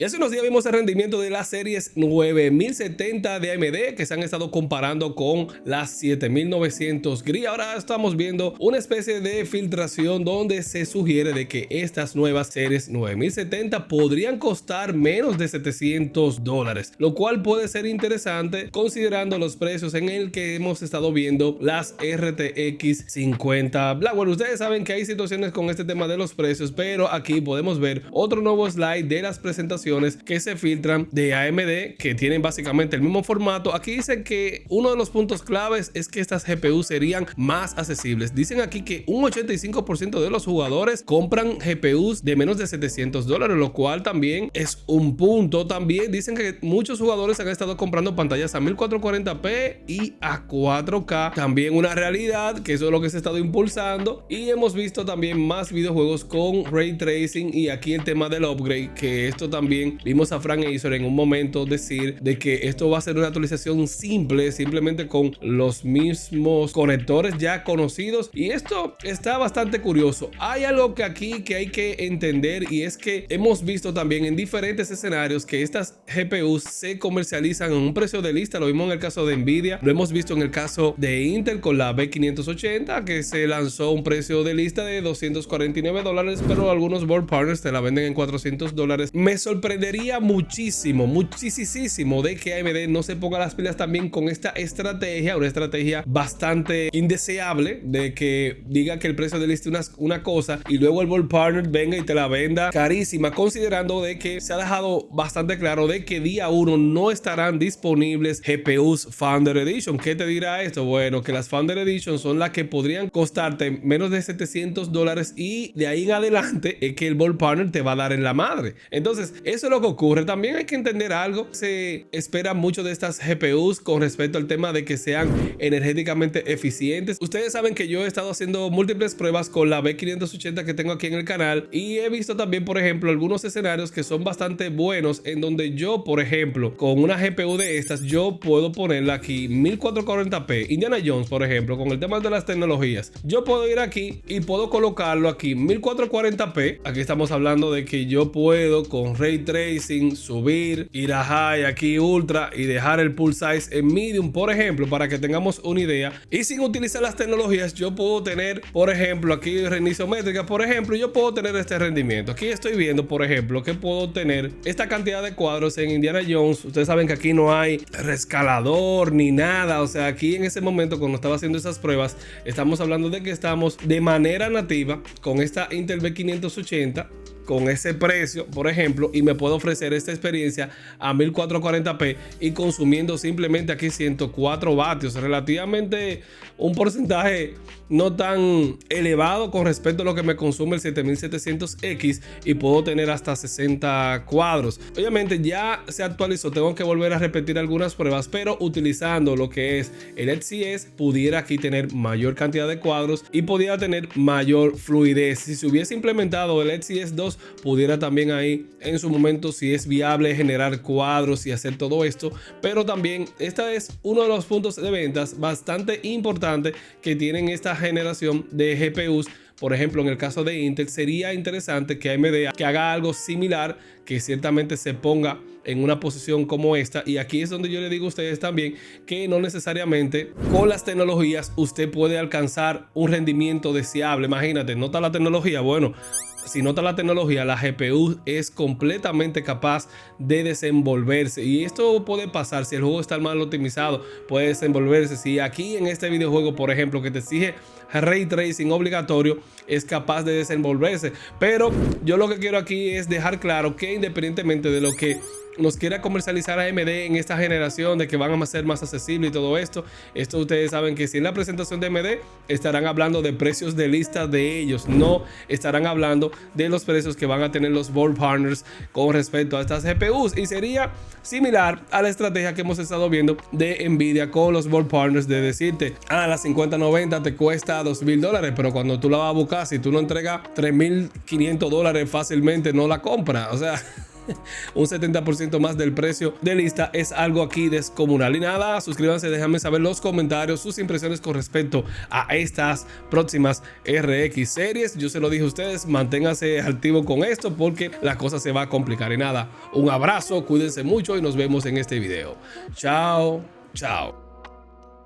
Y hace unos días vimos el rendimiento de las series 9070 de AMD que se han estado comparando con las 7900 Gris. Ahora estamos viendo una especie de filtración donde se sugiere de que estas nuevas series 9070 podrían costar menos de $700, lo cual puede ser interesante considerando los precios en el que hemos estado viendo las RTX 50 Blackwell. Ustedes saben que hay situaciones con este tema de los precios, pero aquí podemos ver otro nuevo slide de las presentaciones que se filtran de AMD que tienen básicamente el mismo formato. Aquí dicen que uno de los puntos claves es que estas GPUs serían más accesibles. Dicen aquí que un 85% de los jugadores compran GPUs de menos de $700, lo cual también es un punto. También dicen que muchos jugadores han estado comprando pantallas a 1440p y a 4K, también una realidad que eso es lo que se ha estado impulsando. Y hemos visto también más videojuegos con ray tracing, y aquí el tema del upgrade, que esto también vimos a Frank Azor en un momento decir de que esto va a ser una actualización simple, simplemente con los mismos conectores ya conocidos, y esto está bastante curioso. Hay algo que aquí que hay que entender, y es que hemos visto también en diferentes escenarios que estas GPUs se comercializan en un precio de lista. Lo vimos en el caso de Nvidia, lo hemos visto en el caso de Intel con la B580, que se lanzó un precio de lista de $249, pero algunos board partners te la venden en $400. Me sorprendería muchísimo de que AMD no se ponga las pilas también con esta estrategia, una estrategia bastante indeseable de que diga que el precio de lista es una cosa y luego el board partner venga y te la venda carísima, considerando de que se ha dejado bastante claro de que día 1 no estarán disponibles GPUs Founder Edition. ¿Qué te dirá esto? Bueno, que las Founder Edition son las que podrían costarte menos de $700, y de ahí en adelante es que el board partner te va a dar en la madre. Entonces eso es lo que ocurre. También hay que entender algo: se espera mucho de estas GPUs con respecto al tema de que sean energéticamente eficientes. Ustedes saben que yo he estado haciendo múltiples pruebas con la B580 que tengo aquí en el canal, y he visto también, por ejemplo, algunos escenarios que son bastante buenos, en donde yo, por ejemplo, con una GPU de estas, yo puedo ponerla aquí 1440p. Indiana Jones, por ejemplo, con el tema de las tecnologías, yo puedo ir aquí y puedo colocarlo aquí 1440p. Aquí estamos hablando de que yo puedo con ray tracing subir, ir a high, aquí ultra, y dejar el pool size en medium, por ejemplo, para que tengamos una idea. Y sin utilizar las tecnologías, yo puedo tener, por ejemplo, aquí reinicio métrica, por ejemplo, yo puedo tener este rendimiento. Aquí estoy viendo, por ejemplo, que puedo tener esta cantidad de cuadros en Indiana Jones. Ustedes saben que aquí no hay rescalador ni nada, o sea, aquí en ese momento cuando estaba haciendo esas pruebas, estamos hablando de que estamos de manera nativa con esta Intel B580 con ese precio, por ejemplo, y me puedo ofrecer esta experiencia a 1440p y consumiendo simplemente aquí 104 vatios, relativamente un porcentaje no tan elevado con respecto a lo que me consume el 7700X, y puedo tener hasta 60 cuadros. Obviamente ya se actualizó, tengo que volver a repetir algunas pruebas, pero utilizando lo que es el XCS pudiera aquí tener mayor cantidad de cuadros y pudiera tener mayor fluidez. Si se hubiese implementado el XCS 2, pudiera también ahí en su momento, si es viable, generar cuadros y hacer todo esto. Pero también este es uno de los puntos de ventas bastante importante que tienen esta generación de GPUs. Por ejemplo, en el caso de Intel, sería interesante que AMD que haga algo similar, que ciertamente se ponga en una posición como esta. Y aquí es donde yo le digo a ustedes también que no necesariamente con las tecnologías usted puede alcanzar un rendimiento deseable. Imagínate, nota la tecnología. Bueno, si nota la tecnología, la GPU es completamente capaz de desenvolverse, y esto puede pasar si el juego está mal optimizado, puede desenvolverse. Si aquí en este videojuego, por ejemplo, que te exige ray tracing obligatorio, es capaz de desenvolverse. Pero yo lo que quiero aquí es dejar claro que independientemente de lo que nos quiera comercializar AMD en esta generación, de que van a ser más accesibles y todo esto ustedes saben que si en la presentación de AMD estarán hablando de precios de lista de ellos, no estarán hablando de los precios que van a tener los board partners con respecto a estas GPUs. Y sería similar a la estrategia que hemos estado viendo de Nvidia con los board partners, de decirte, la 5090 te cuesta $2000, pero cuando tú la vas a buscar, si tú no entregas $3500 fácilmente, no la compras. O sea, un 70% más del precio de lista es algo aquí descomunal. Y nada, suscríbanse, déjenme saber los comentarios, sus impresiones con respecto a estas próximas RX series. Yo se lo dije a ustedes, manténganse activos con esto porque la cosa se va a complicar. Y nada, un abrazo, cuídense mucho y nos vemos en este video. Chao, chao.